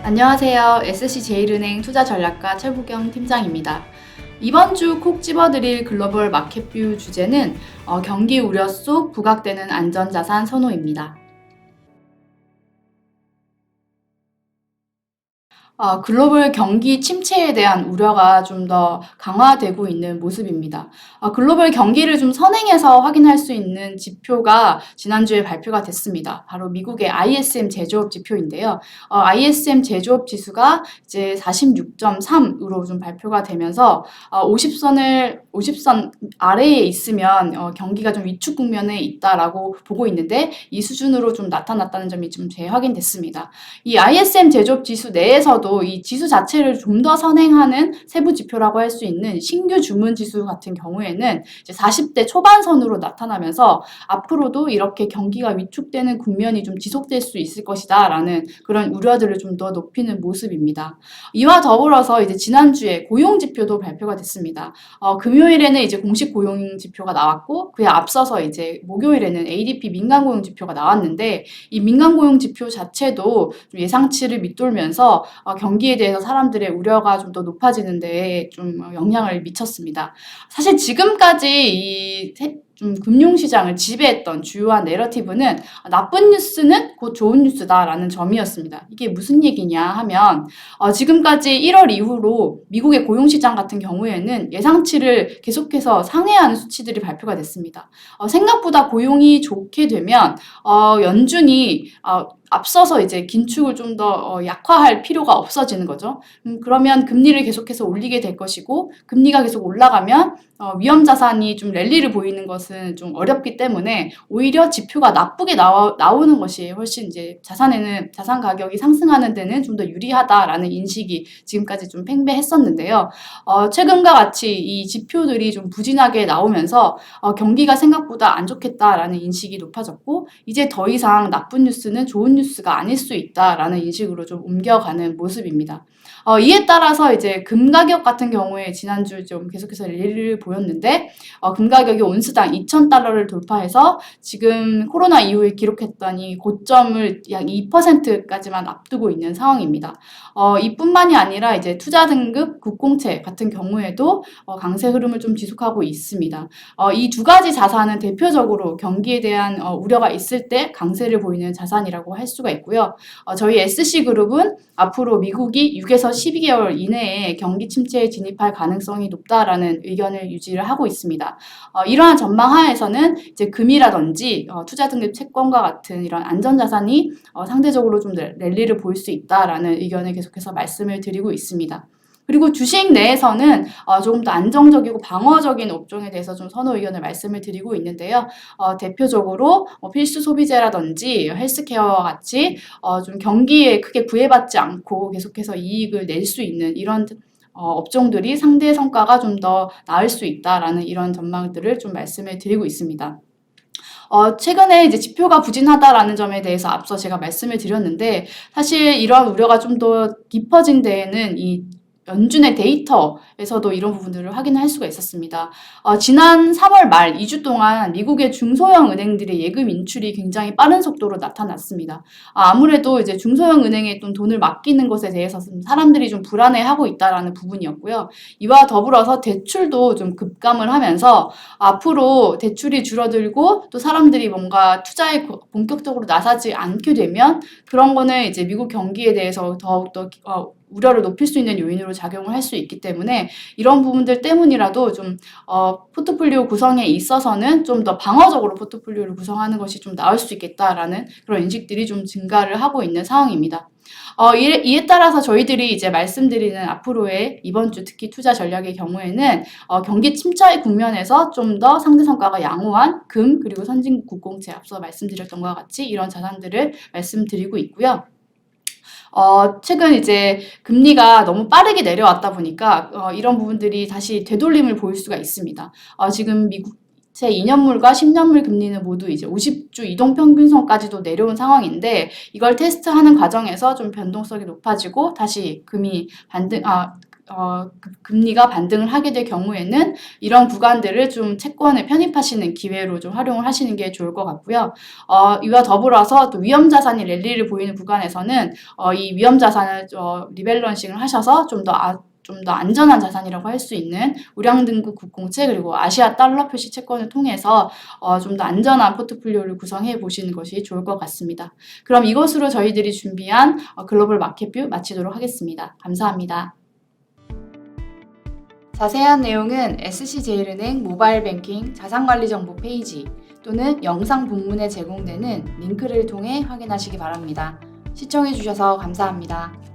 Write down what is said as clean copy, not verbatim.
안녕하세요. SC제일은행 투자전략가 최부경 팀장입니다. 이번 주 콕 집어드릴 글로벌 마켓뷰 주제는 경기 우려 속 부각되는 안전자산 선호입니다. 글로벌 경기 침체에 대한 우려가 좀 더 강화되고 있는 모습입니다. 글로벌 경기를 좀 선행해서 확인할 수 있는 지표가 지난주에 발표가 됐습니다. 바로 미국의 ISM 제조업 지표인데요. ISM 제조업 지수가 이제 46.3으로 좀 발표가 되면서 50선 아래에 있으면 경기가 좀 위축 국면에 있다라고 보고 있는데 이 수준으로 좀 나타났다는 점이 좀 재확인됐습니다. 이 ISM 제조업 지수 내에서도 이 지수 자체를 좀 더 선행하는 세부 지표라고 할 수 있는 신규 주문 지수 같은 경우에는 이제 40대 초반선으로 나타나면서 앞으로도 이렇게 경기가 위축되는 국면이 좀 지속될 수 있을 것이다라는 그런 우려들을 좀 더 높이는 모습입니다. 이와 더불어서 이제 지난주에 고용 지표도 발표가 됐습니다. 금요일에는 이제 공식 고용 지표가 나왔고 그에 앞서서 이제 목요일에는 ADP 민간 고용 지표가 나왔는데 이 민간 고용 지표 자체도 좀 예상치를 밑돌면서 경기에 대해서 사람들의 우려가 좀 더 높아지는 데 좀 영향을 미쳤습니다. 사실 지금까지 좀 금융시장을 지배했던 주요한 내러티브는 나쁜 뉴스는 곧 좋은 뉴스다라는 점이었습니다. 이게 무슨 얘기냐 하면 지금까지 1월 이후로 미국의 고용시장 같은 경우에는 예상치를 계속해서 상회하는 수치들이 발표가 됐습니다. 생각보다 고용이 좋게 되면 연준이 앞서서 이제 긴축을 좀 더 약화할 필요가 없어지는 거죠. 그러면 금리를 계속해서 올리게 될 것이고 금리가 계속 올라가면 위험 자산이 좀 랠리를 보이는 것은 좀 어렵기 때문에 오히려 지표가 나쁘게 나오는 것이 훨씬 이제 자산 가격이 상승하는 데는 좀 더 유리하다라는 인식이 지금까지 좀 팽배했었는데요. 최근과 같이 이 지표들이 좀 부진하게 나오면서 경기가 생각보다 안 좋겠다라는 인식이 높아졌고 이제 더 이상 나쁜 뉴스는 좋은 뉴스가 아닐 수 있다라는 인식으로 좀 옮겨가는 모습입니다. 이에 따라서 이제 금 가격 같은 경우에 지난주 좀 계속해서 랠리를 보였는데 금 가격이 온스당 $2,000를 돌파해서 지금 코로나 이후에 기록했던 이 고점을 약 2%까지만 앞두고 있는 상황입니다. 이뿐만이 아니라 이제 투자 등급 국공채 같은 경우에도 강세 흐름을 좀 지속하고 있습니다. 이 두 가지 자산은 대표적으로 경기에 대한 우려가 있을 때 강세를 보이는 자산이라고 할 수가 있고요. 저희 SC그룹은 앞으로 미국이 6에서 12개월 이내에 경기 침체에 진입할 가능성이 높다라는 의견을 유지를 하고 있습니다. 이러한 전망 하에서는 이제 금이라든지 투자 등급 채권과 같은 이런 안전자산이 상대적으로 좀 랠리를 보일 수 있다라는 의견을 계속해서 말씀을 드리고 있습니다. 그리고 주식 내에서는 조금 더 안정적이고 방어적인 업종에 대해서 좀 선호 의견을 말씀을 드리고 있는데요. 대표적으로 필수 소비재라든지 헬스케어와 같이 좀 경기에 크게 구애받지 않고 계속해서 이익을 낼 수 있는 이런 업종들이 상대 성과가 좀 더 나을 수 있다라는 이런 전망들을 좀 말씀을 드리고 있습니다. 최근에 이제 지표가 부진하다라는 점에 대해서 앞서 제가 말씀을 드렸는데 사실 이러한 우려가 좀 더 깊어진 데에는 이 연준의 데이터에서도 이런 부분들을 확인할 수가 있었습니다. 지난 3월 말 2주 동안 미국의 중소형 은행들의 예금 인출이 굉장히 빠른 속도로 나타났습니다. 아무래도 이제 중소형 은행에 좀 돈을 맡기는 것에 대해서 사람들이 좀 불안해하고 있다라는 부분이었고요. 이와 더불어서 대출도 좀 급감을 하면서 앞으로 대출이 줄어들고 또 사람들이 뭔가 투자에 본격적으로 나서지 않게 되면 그런 거는 이제 미국 경기에 대해서 더욱더 우려를 높일 수 있는 요인으로 작용을 할 수 있기 때문에 이런 부분들 때문이라도 좀 포트폴리오 구성에 있어서는 좀 더 방어적으로 포트폴리오를 구성하는 것이 좀 나을 수 있겠다라는 그런 인식들이 좀 증가를 하고 있는 상황입니다. 이에 따라서 저희들이 이제 말씀드리는 앞으로의 이번 주 특히 투자 전략의 경우에는 경기 침체 국면에서 좀 더 상대 성과가 양호한 금 그리고 선진 국공채 앞서 말씀드렸던 것과 같이 이런 자산들을 말씀드리고 있고요. 최근 이제 금리가 너무 빠르게 내려왔다 보니까 이런 부분들이 다시 되돌림을 보일 수가 있습니다. 지금 미국 제 2년물과 10년물 금리는 모두 이제 50주 이동평균선까지도 내려온 상황인데 이걸 테스트하는 과정에서 좀 변동성이 높아지고 다시 금리가 반등을 하게 될 경우에는 이런 구간들을 좀 채권에 편입하시는 기회로 좀 활용을 하시는 게 좋을 것 같고요. 이와 더불어서 또 위험 자산이 랠리를 보이는 구간에서는 이 위험 자산을 리밸런싱을 하셔서 좀 더 안전한 자산이라고 할 수 있는 우량등급 국공채 그리고 아시아 달러 표시 채권을 통해서 좀 더 안전한 포트폴리오를 구성해 보시는 것이 좋을 것 같습니다. 그럼 이것으로 저희들이 준비한 글로벌 마켓뷰 마치도록 하겠습니다. 감사합니다. 자세한 내용은 SC제일은행 모바일 뱅킹 자산관리 정보 페이지 또는 영상 본문에 제공되는 링크를 통해 확인하시기 바랍니다. 시청해 주셔서 감사합니다.